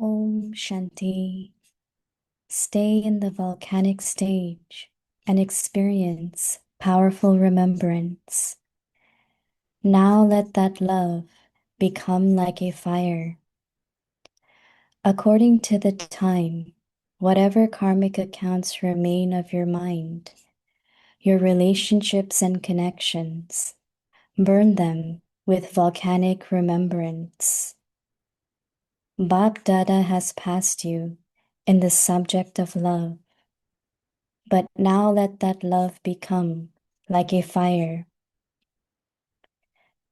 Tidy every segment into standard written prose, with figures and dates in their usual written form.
Om Shanti. Stay in the volcanic stage and experience powerful remembrance. Now let that love become like a fire. According to the time, whatever karmic accounts remain of your mind, your relationships and connections, burn them with volcanic remembrance. Bap Dada has passed you in the subject of love, but now let that love become like a fire.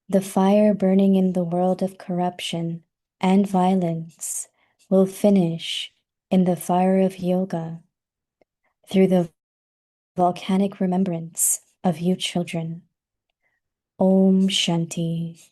The fire burning in the world of corruption and violence will finish in the fire of yoga through the volcanic remembrance of you children. Om Shanti.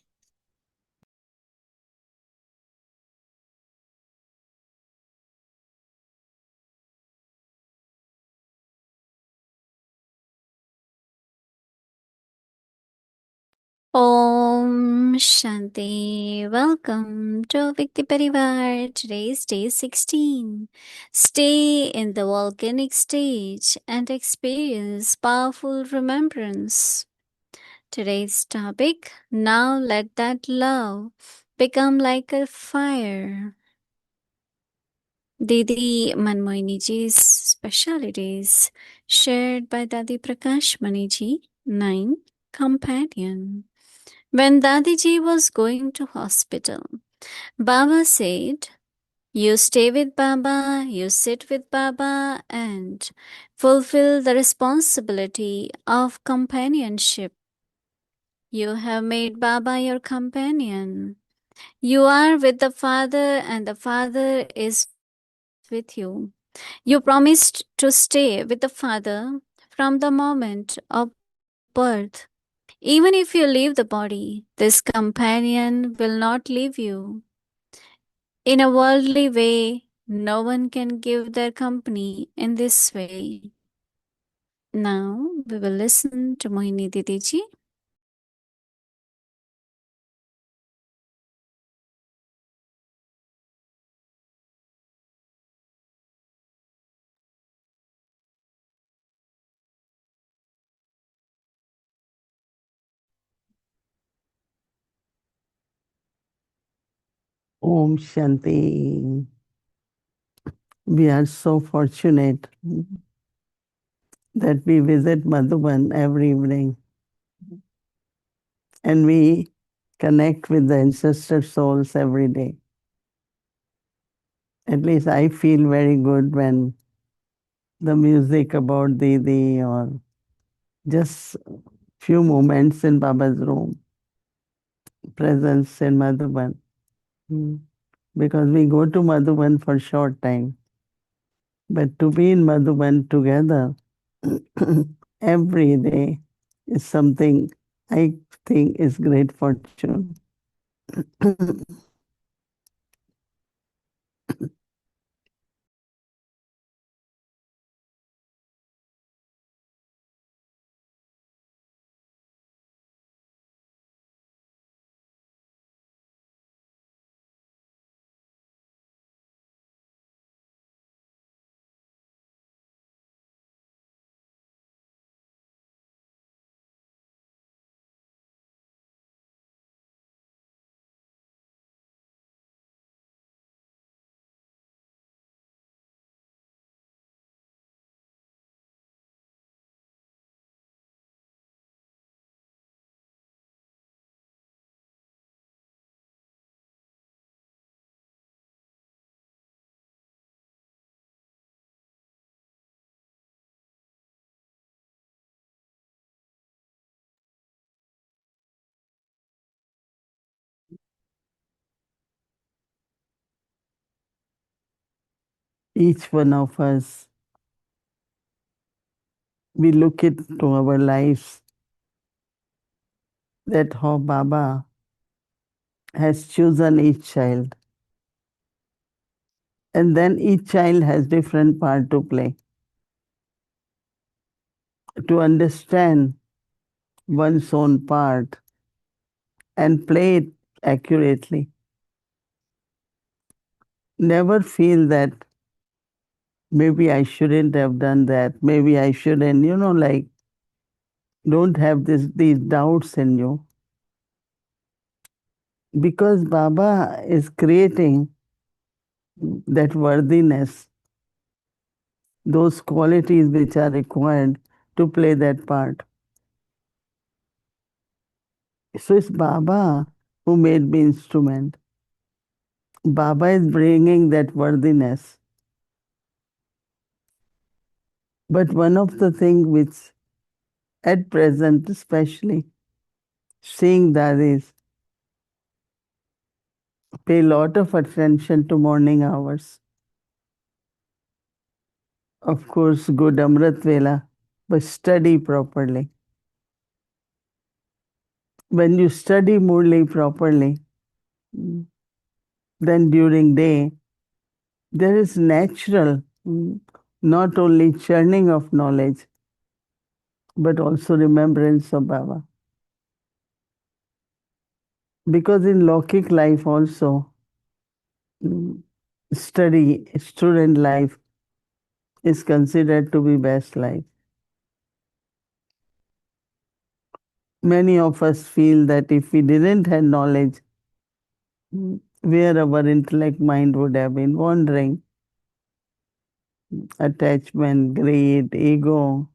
Om Shanti. Welcome to Vikti Parivar. Today is day 16. Stay in the volcanic stage and experience powerful remembrance. Today's topic, now let that love become like a fire. Didi Mohini Ji's specialities shared by Dadi Prakash Mani Ji, 9, companion. When Dadiji was going to hospital, Baba said, "You stay with Baba, you sit with Baba and fulfill the responsibility of companionship. You have made Baba your companion. You are with the Father and the Father is with you. You promised to stay with the Father from the moment of birth. Even if you leave the body, this companion will not leave you. In a worldly way, no one can give their company in this way." Now we will listen to Mohini Didi ji. Om Shanti. We are so fortunate that we visit Madhuban every evening and we connect with the ancestor souls every day. At least I feel very good when the music about Didi or just few moments in Baba's room, presence in Madhuban. Because we go to Madhuban for short time. But to be in Madhuban together every day is something I think is great fortune. Each one of us, we look into our lives that how Baba has chosen each child. And then each child has different part to play. To understand one's own part and play it accurately. never feel that maybe I shouldn't have done that, maybe I shouldn't, like don't have these doubts in you. Because Baba is creating that worthiness, those qualities which are required to play that part. So it's Baba who made me instrument. Baba is bringing that worthiness. But one of the things which at present especially seeing that is pay a lot of attention to morning hours. Of course, good Amrit Vela, but study properly. When you study Murli properly, then during day, there is natural, not only churning of knowledge, but also remembrance of Baba. Because in Lokik life also, student life is considered to be best life. Many of us feel that if we didn't have knowledge, where our intellect mind would have been wandering, attachment, greed, ego.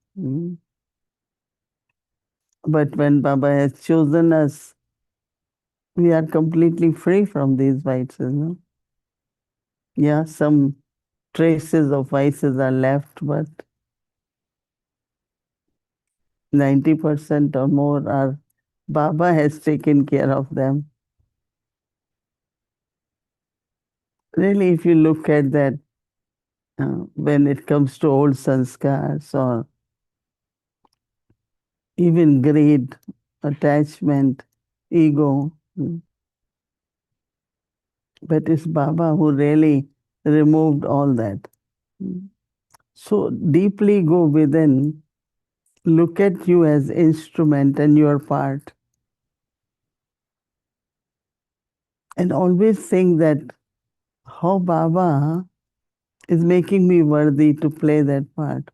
But when Baba has chosen us, we are completely free from these vices. No? Yeah, some traces of vices are left, but 90% or more are Baba has taken care of them. Really, if you look at that, when it comes to old sanskars or even greed, attachment, ego, but it's Baba who really removed all that. So deeply go within, look at you as instrument and your part. And always think that how Baba is making me worthy to play that part.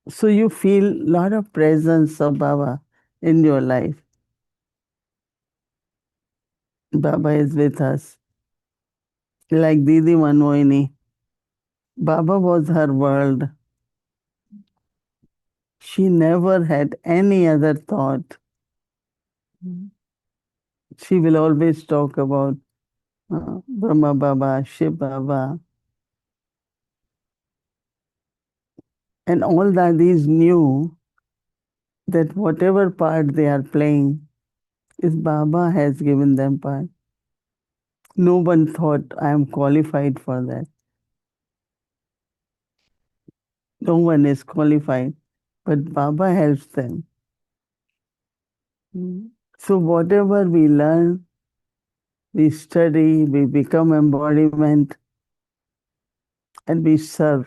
So you feel a lot of presence of Baba in your life. Baba is with us. Like Didi Mohini, Baba was her world. She never had any other thought. She will always talk about Brahma Baba, Shiv Baba. And all that is knew that whatever part they are playing is Baba has given them part. No one thought I am qualified for that. No one is qualified, but Baba helps them. So whatever we learn, we study, we become embodiment, and we serve.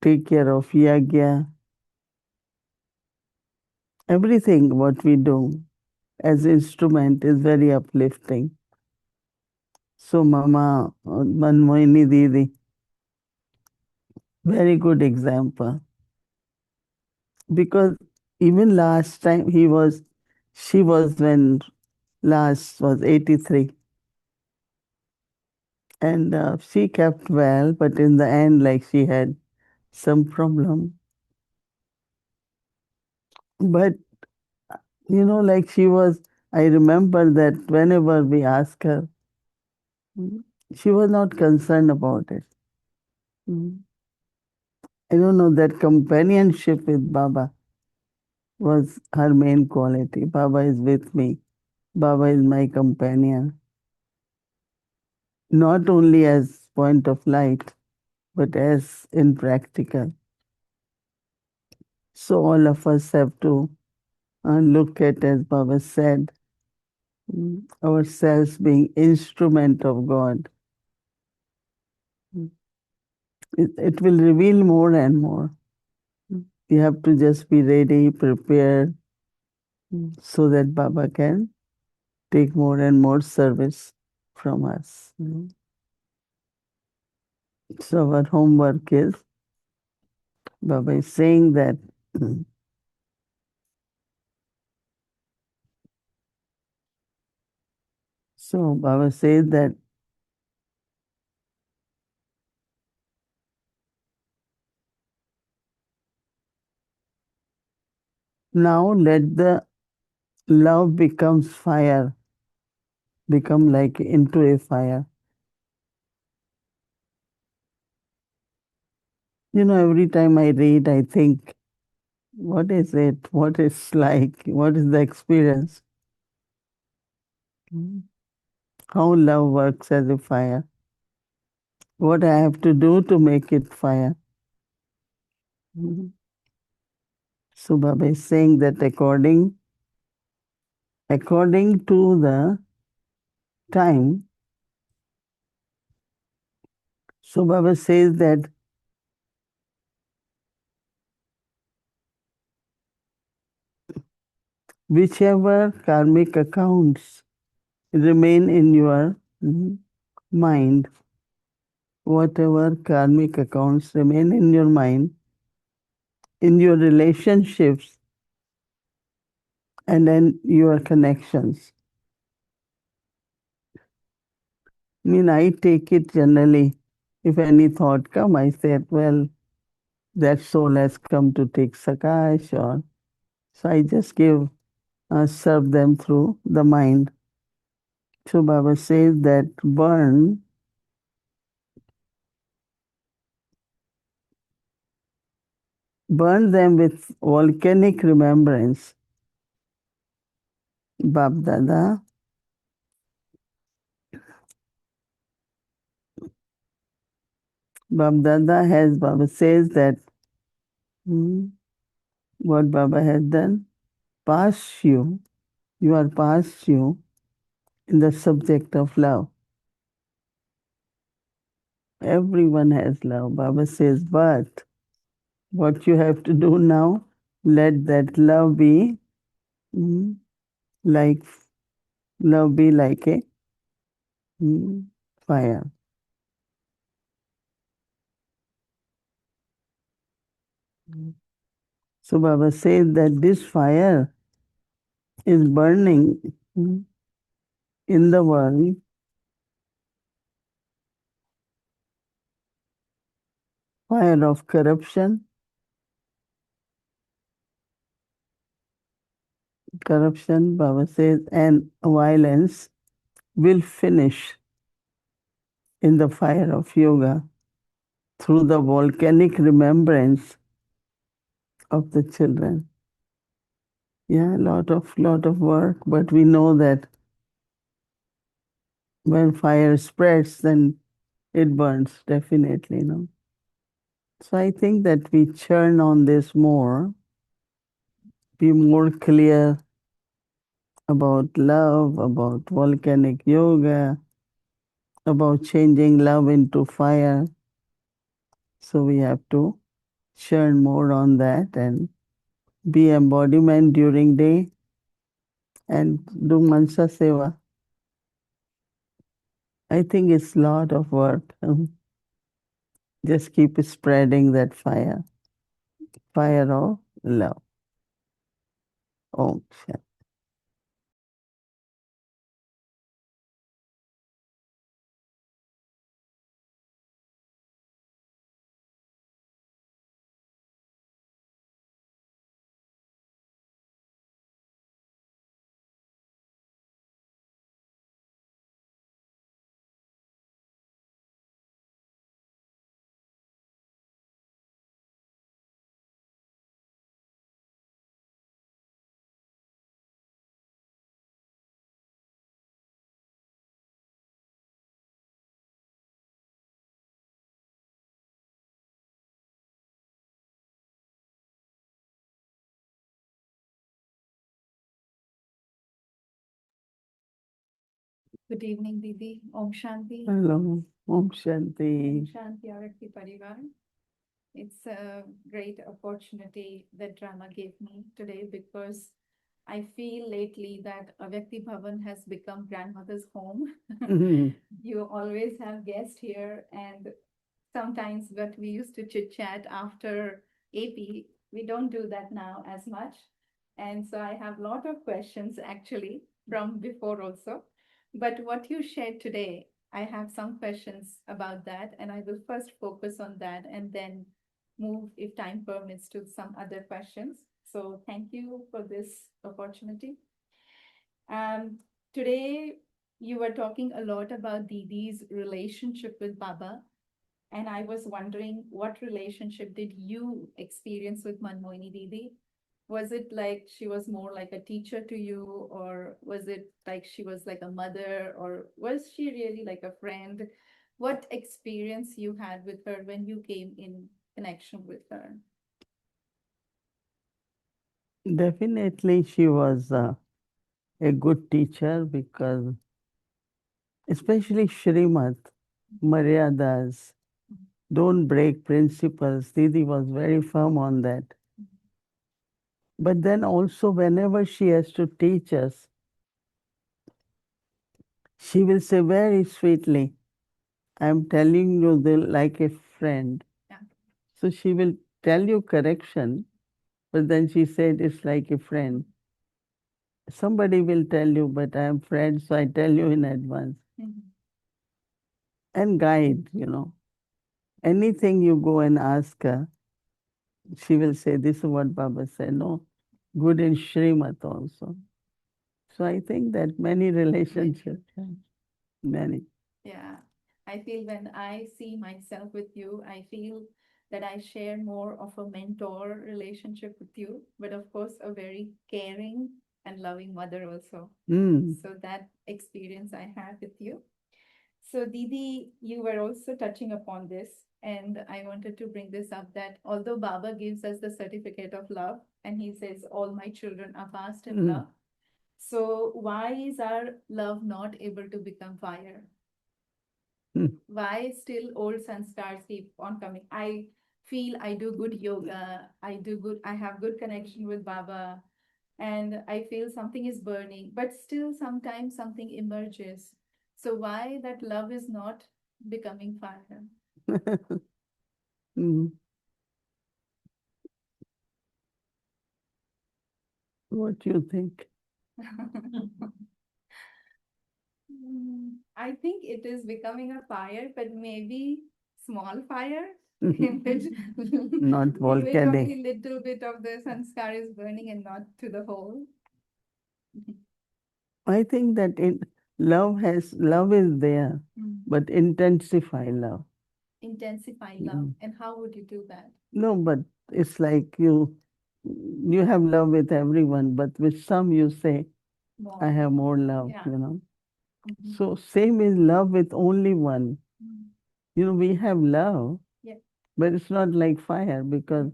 Take care of yagya. Everything what we do as instrument is very uplifting. So Mama Mohini Didi, very good example. Because even last time she was when last was 83. And she kept well, but in the end, like she had some problem. But, like I remember that whenever we asked her, she was not concerned about it. I don't know, that companionship with Baba was her main quality. Baba is with me. Baba is my companion. Not only as point of light, but as in practical. So all of us have to look at, as Baba said, ourselves being instrument of God. It will reveal more and more. You have to just be ready, prepared, so that Baba can take more and more service. from us. So our homework is, Baba is saying that so Baba says that now let the love becomes fire, become like into a fire. Every time I read, I think, what is it? What is like? What is the experience? How love works as a fire. What I have to do to make it fire. So Baba is saying that according to the time, so Baba says that whichever karmic accounts remain in your mind, whatever karmic accounts remain in your mind, in your relationships, and in your connections. I take it generally. If any thought come, I said, well, that soul has come to take Sakash, or so I just serve them through the mind. So Baba says that burn them with volcanic remembrance. Bab Dada, Baba says that what Baba has done, you are past you in the subject of love. Everyone has love. Baba says, but what you have to do now, let that love be like a fire. So Baba says that this fire is burning in the world, fire of corruption, Baba says, and violence will finish in the fire of yoga through the volcanic remembrance of the children. Yeah, lot of work, but we know that when fire spreads, then it burns definitely, So I think that we churn on this more, be more clear about love, about volcanic yoga, about changing love into fire. So we have to churn more on that and be embodiment during day and do Mansa Seva. I think it's a lot of work. Just keep spreading that fire of love. Om Shanti. Good evening, Didi. Om Shanti. Hello. Om Shanti. Om Shanti Arakti Parivar. It's a great opportunity that Rama gave me today because I feel lately that Avyakti Bhavan has become grandmother's home. Mhm. You always have guests here, and sometimes but we used to chit chat after AP. We don't do that now as much. And so I have a lot of questions actually from before also. But what you shared today, I have some questions about that, and I will first focus on that and then move, if time permits, to some other questions. So thank you for this opportunity. Um, Today you were talking a lot about Didi's relationship with Baba, and I was wondering what relationship did you experience with Manmohini Didi? Was it like she was more like a teacher to you, or was it like she was like a mother, or was she really like a friend? What experience you had with her when you came in connection with her? Definitely, she was a good teacher because, especially Shrimat, Maryadas, don't break principles. Didi was very firm on that. But then also, whenever she has to teach us, she will say very sweetly, I'm telling you like a friend. Yeah. So she will tell you correction, but then she said it's like a friend. Somebody will tell you, but I am friend, so I tell you in advance. Mhm. And guide. Anything you go and ask her, she will say, this is what Baba said. No, good in Srimat also. So I think that many relationships, many. Yeah, I feel when I see myself with you, I feel that I share more of a mentor relationship with you, but of course, a very caring and loving mother also. Mm. So that experience I have with you. So, Didi, you were also touching upon this, and I wanted to bring this up that although Baba gives us the certificate of love, and he says, all my children are fast in Mm. love. So, why is our love not able to become fire? Mm. Why still old sanskars keep on coming? I feel I do good yoga, I have good connection with Baba, and I feel something is burning, but still sometimes something emerges. So why that love is not becoming fire? Mm. What do you think? I think it is becoming a fire, but maybe small fire in which Not in which volcanic. only little bit of the sanskar is burning and not to the whole. I think that love is there, Mm. but intensify love. Intensify love. Mm. And how would you do that? No, but it's like you have love with everyone, but with some you say, I More. have more love, Yeah. you know. Mhm. So same is love with only one. Mm. We have love, Yeah. but it's not like fire because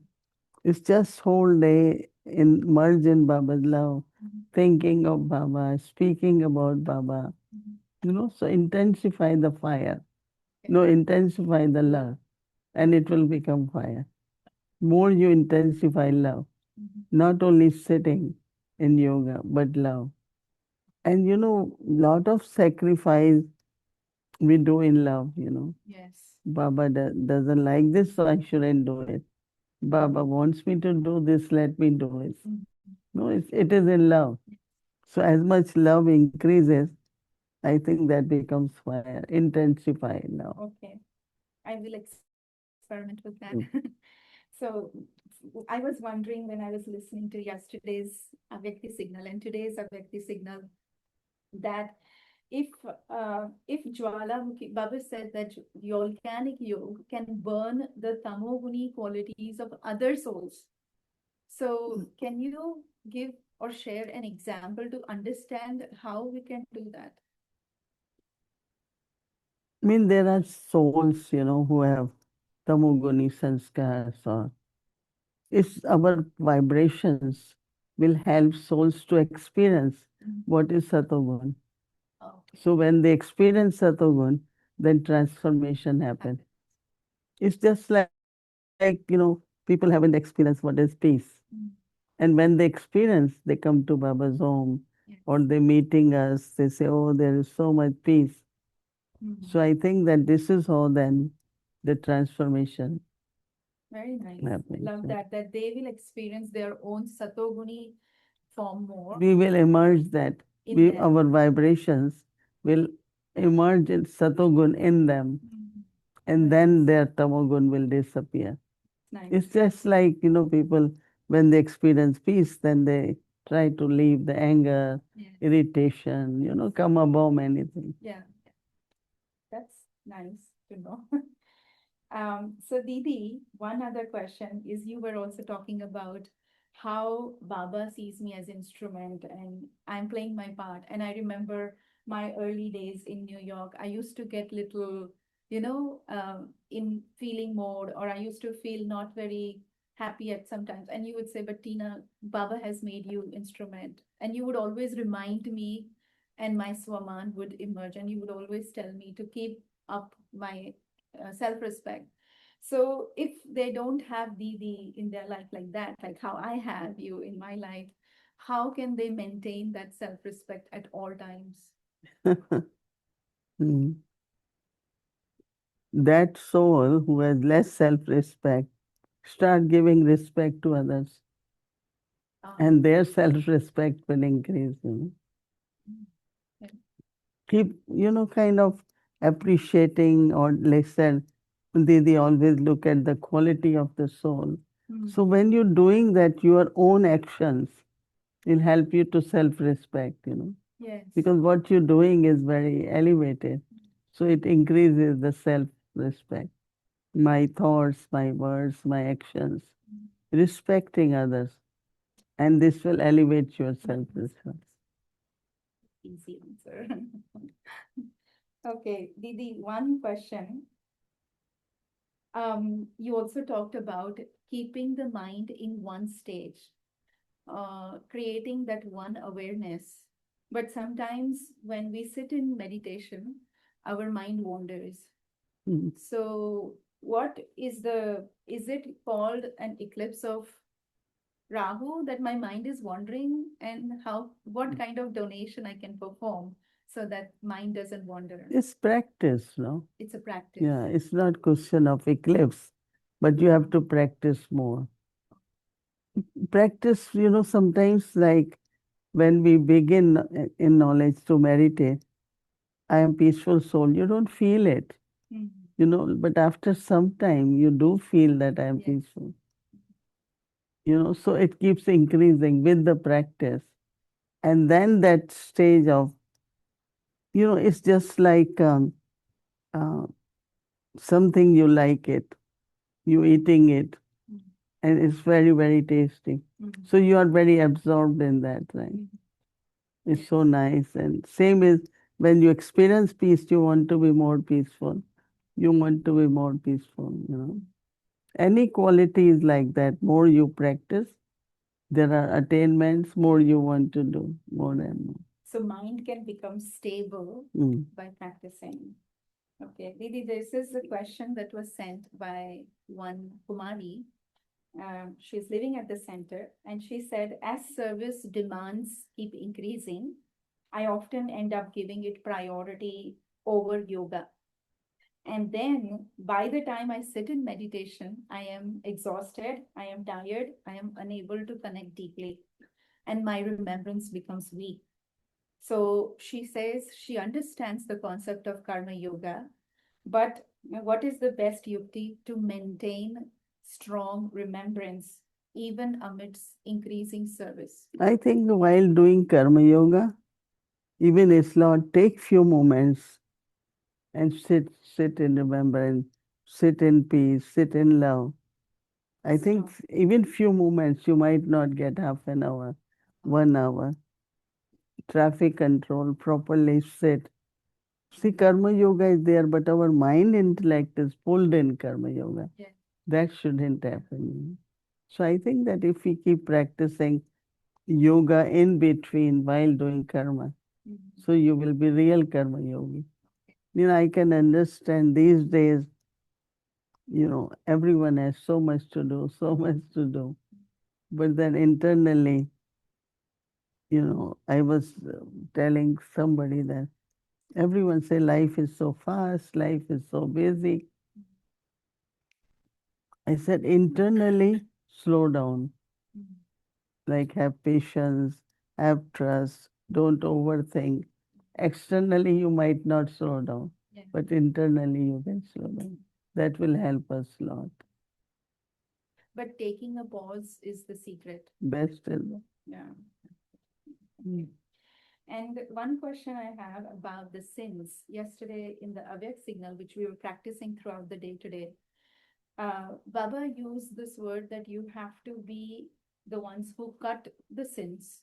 it's just whole day immersed in Baba's love, Mhm. thinking of Baba, speaking about Baba, Mhm. so intensify the fire. Okay. No, intensify the love, and it will become fire. More you intensify love, Mhm. not only sitting in yoga, but love. And lot of sacrifice we do in love. Yes. Baba doesn't like this, so I shouldn't do it. Baba wants me to do this, let me do it. Mhm. No, it is in love. So as much love increases, I think that becomes fire, intensify love. Okay. I will experiment with that. Mm. So I was wondering when I was listening to yesterday's Avyakti signal and today's Avyakti signal that if if Jwalamukhi, Baba said that volcanic yoga can burn the tamoguni qualities of other souls. So can you give or share an example to understand how we can do that? I mean, there are souls, who have tamoguni sanskars, or it's our vibrations will help souls to experience Mhm. what is satogun. Okay. So when they experience satogun, then transformation happens. It's just like, people haven't experienced what is peace. Mm. And when they experience, they come to Baba's home or Yes. they meeting us, they say, oh, there is so much peace. So I think that this is how then the transformation Very nice. happens. Love that they will experience their own Satoguni form more We will emerge that. in them. Our vibrations will emerge in Satogun in them, and then their Tamogun will disappear. Nice. It's just like, people, when they experience peace, then they try to leave the anger, Yes. irritation, come above anything. Yeah. That's nice to know. So Didi, one other question is you were also talking about how Baba sees me as instrument and I'm playing my part. And I remember my early days in New York, I used to get little, in feeling mode, or I used to feel not very happy at sometimes. And you would say, but Tina, Baba has made you instrument. And you would always remind me, and my Swaman would emerge, and you would always tell me to keep up my self-respect. So if they don't have Didi in their life like that, like how I have you in my life, how can they maintain that self-respect at all times? Hmm. That soul who has less self-respect start giving respect to others, and their self-respect will increase. Okay. Keep, kind of appreciating, or listen. They always look at the quality of the soul. So when you're doing that, your own actions will help you to self-respect. Yes. Because what you're doing is very elevated. So it increases the self-respect. My thoughts, my words, my actions, respecting others. And this will elevate your self-respect. Easy answer. Okay, Didi, one question. You also talked about keeping the mind in one stage, creating that one awareness. But sometimes when we sit in meditation, our mind wanders. Mm. So is it called an eclipse of Rahu that my mind is wandering, and what kind of donation I can perform so that mind doesn't wander? It's practice, no? It's a practice. Yeah, it's not question of eclipse, but you have to practice more. Practice, sometimes like when we begin in knowledge to meditate, I am peaceful soul, you don't feel it, but after some time you do feel that I am Yes. peaceful. So it keeps increasing with the practice. And then that stage of, it's just like uh, something you like it, you eating it, and it's very, very tasty. So you are very absorbed in that, right? It's so nice. And same is when you experience peace, you want to be more peaceful. You want to be more peaceful. Any quality is like that. More you practice, there are attainments, more you want to do, more and more. So mind can become stable by practicing. Okay, Didi, this is a question that was sent by one Kumari. She's living at the center, and she said, as service demands keep increasing, I often end up giving it priority over yoga. And then by the time I sit in meditation, I am exhausted, I am tired, I am unable to connect deeply, and my remembrance becomes weak. So she says she understands the concept of karma yoga, but what is the best yukti to maintain strong remembrance even amidst increasing service? I think while doing karma yoga, even Islam, take few moments and sit in remembrance, sit in peace, sit in love. I think even few moments, you might not get half an hour, 1 hour. Traffic control, properly sit. See, karma yoga is there, but our mind intellect is pulled in karma yoga. Yes. That shouldn't happen. So I think that if we keep practicing yoga in between while doing karma, so you will be real karma yogi. I can understand these days, everyone has so much to do, so much to do. But then internally, I was telling somebody that everyone say life is so fast, life is so busy. I said internally, slow down, like have patience, have trust, don't overthink. Externally, you might not slow down, Yeah. but internally, you can slow down. That will help us a lot. But taking a pause is the secret. Best is. Yeah. Mm. And one question I have about the sins. Yesterday in the Avyak signal, which we were practicing throughout the day today, Baba used this word that you have to be the ones who cut the sins.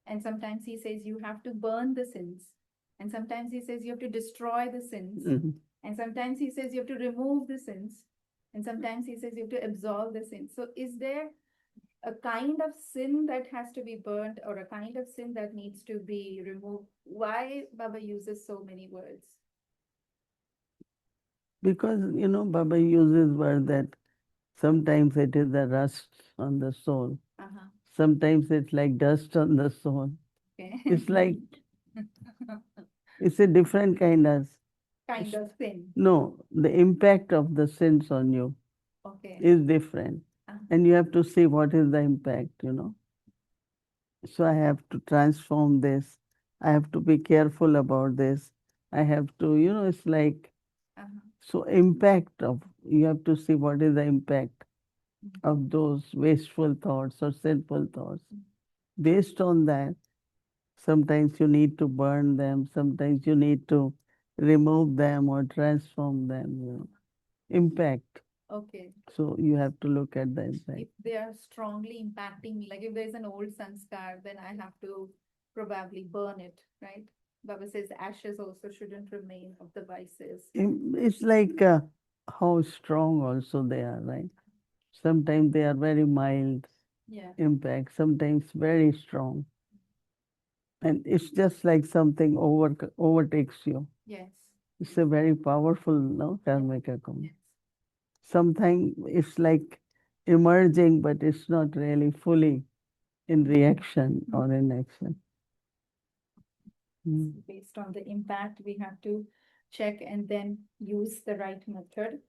And sometimes he says you have to burn the sins. And sometimes he says you have to destroy the sins. Mhm. And sometimes he says you have to remove the sins. And sometimes he says you have to absolve the sins. So is there a kind of sin that has to be burnt or a kind of sin that needs to be removed? Why Baba uses so many words? Because, Baba uses word that sometimes it is the rust on the soul. Uh-huh. Sometimes it's like dust on the soul. Okay. It's like, it's a different kind of, Kind of sin. no, the impact of the sins on you Okay. is different. Uh-huh. And you have to see what is the impact. So I have to transform this. I have to be careful about this. I have to, it's like, Uh-huh. so impact of, you have to see what is the impact Mhm. of those wasteful thoughts or sinful thoughts. Based on that, sometimes you need to burn them, sometimes you need to remove them or transform them. Impact. Okay. So you have to look at the impact. If they are strongly impacting me, like if there's an old sanskar, then I have to probably burn it, right? Baba says ashes also shouldn't remain of the vices. It's like how strong also they are, right? Sometimes they are very mild Yeah. impact, sometimes very strong. And it's just like something overtakes you. Yes. It's a very powerful, no, karmic account. Yes. Sometimes it's like emerging, but it's not really fully in reaction or in action. Mm. Based on the impact, we have to check and then use the right method.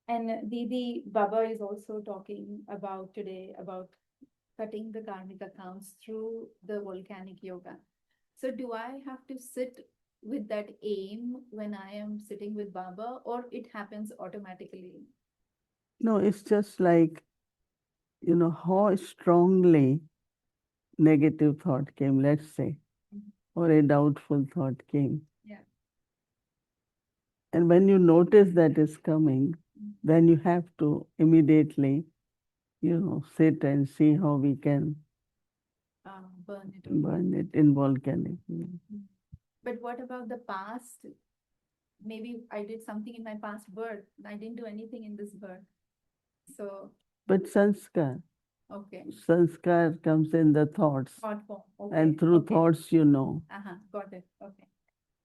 And Didi Baba is also talking about today about cutting the karmic accounts through the volcanic yoga. So do I have to sit with that aim when I am sitting with Baba, or it happens automatically? No, it's just like, how strongly negative thought came, let's say, Mhm. or a doubtful thought came. Yeah. And when you notice that is coming, Mhm. then you have to immediately, sit and see how we can Burn it away. burn it in volcanic. Mhm. But what about the past? Maybe I did something in my past birth. I didn't do anything in this birth. So, But okay. sanskar comes in the thoughts. Thought form. Okay. And through Okay. thoughts, you know. Uh-huh. Got it. Okay.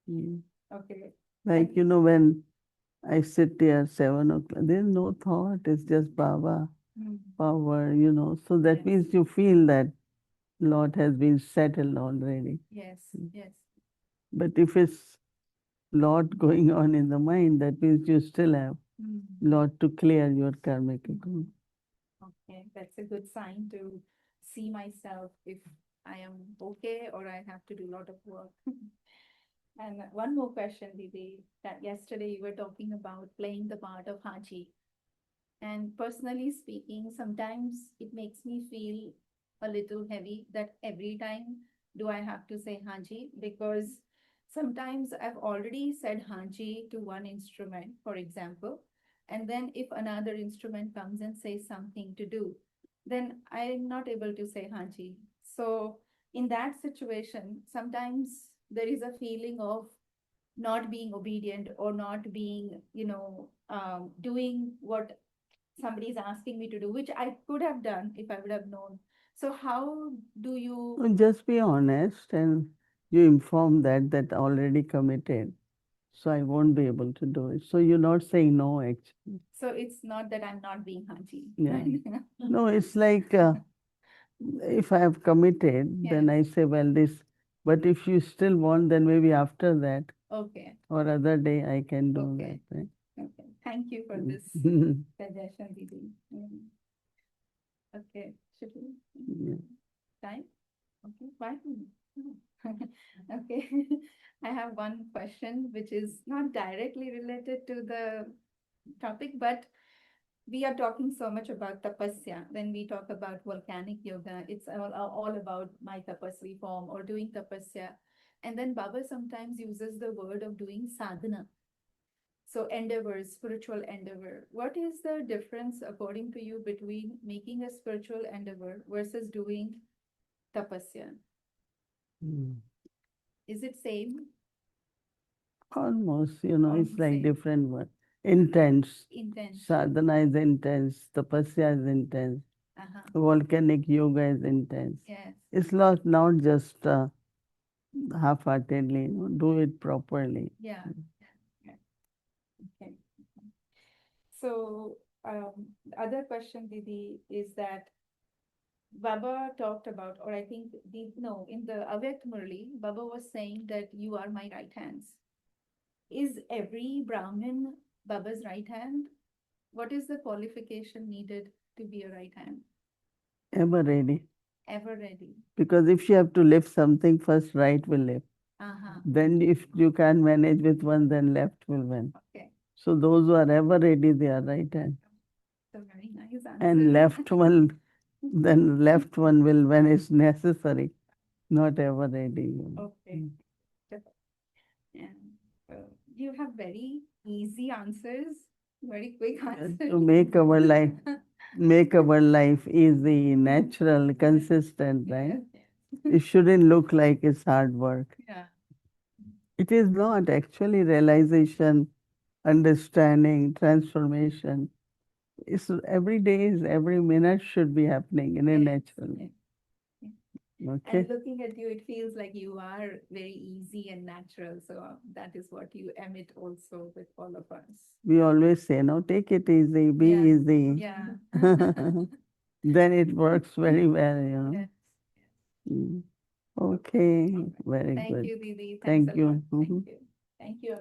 Mm. Okay. Like, when I sit here 7 o'clock, there's no thought, it's just Baba, Mhm. power. So that Yes. means you feel that lot has been settled already. Yes. Mm. Yes. But if it's lot going on in the mind, that means you still have Mhm. lot to clear your karmic account. Okay. That's a good sign to see myself if I am okay or I have to do a lot of work. And one more question, Didi, that yesterday you were talking about playing the part of Haji. And personally speaking, sometimes it makes me feel a little heavy that every time do I have to say Haji, because sometimes I've already said Haji to one instrument, for example, and then if another instrument comes and says something to do, then I'm not able to say Haji. So in that situation, sometimes there is a feeling of not being obedient or not being, doing what somebody is asking me to do, which I could have done if I would have known. So how do you? Just be honest and you inform that already committed. so I won't be able to do it. So you're not saying no, actually. So it's not that I'm not being haji. Yeah. No, it's like if I have committed, then Yes. I say, well, this. But if you still want, then maybe after that Okay. or other day I can do Okay. that. Right? Okay. Thank you for this Mm. suggestion, Didi. Okay. Should we? Yeah. Time? Okay. 5 minutes. Oh. Okay. I have one question which is not directly related to the topic, but we are talking so much about tapasya. When we talk about volcanic yoga, it's all about my tapasvi form or doing tapasya. And then Baba sometimes uses the word of doing sadhana. So endeavor, spiritual endeavor. What is the difference according to you between making a spiritual endeavor versus doing tapasya? Mm. Is it same? Almost, it's Almost like same. different word. Intense. Intense. Sadhana is intense. Tapasya is intense. Uh-huh. Volcanic yoga is intense. Yes. It's not just half-heartedly. Do it properly. Yeah. Yeah. Okay. So the other question, Didi, is that Baba talked about, or I think no, in the Avyakt Murli, Baba was saying that you are my right hands. Is every Brahmin Baba's right hand? What is the qualification needed to be a right hand? Ever ready. Ever ready. Because if you have to lift something, first right will lift. Uh-huh. Then if you can't manage with one, then left will win. Okay. So those who are ever ready, they are right hand. So very nice answer. And left one, then left one will when it's necessary, not ever ready. Okay. And you have very easy answers, very quick answers. To make our life easy, natural, consistent, right? Yes. It shouldn't look like it's hard work. Yeah. It is not actually realization, understanding, transformation. It's every day, every minute should be happening in a Yes. natural way. Okay. And looking at you, it feels like you are very easy and natural. So that is what you emit also with all of us. We always say, no, take it easy, be Yeah. easy. Yeah. Then it works very well, Yes. Mm. Okay, very Thank good. you, Didi. Thanks Thank a you. lot. Thank Mhm. you. Thank you.